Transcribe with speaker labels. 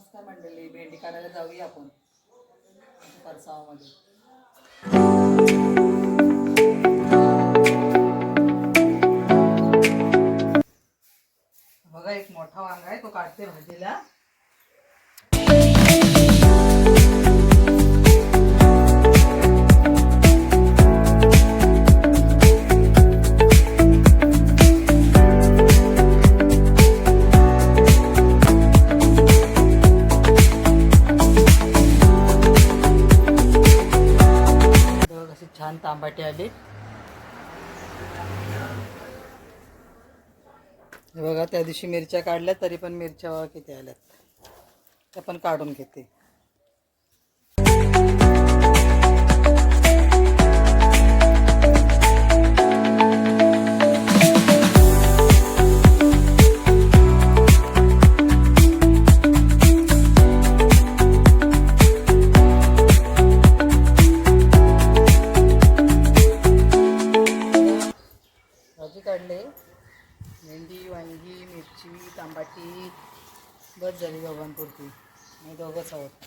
Speaker 1: नमस्कार मंडळी, भेंडी काढायला जाऊया आपण परसावामध्ये. बघा एक मोठा वांगा आहे, तो काढते भाजीला. छान तांबाटे आले. हे बघा, त्या दिवशी मिरच्या काढल्या तरी पण मिरच्या बघा किती आल्यात. त्या पण काढून घेते. भाजी काढले, भेंडी, वांगी, मिरची, तांबाटी बस झाली दोघांपुरती. मी दोघंच आहोत.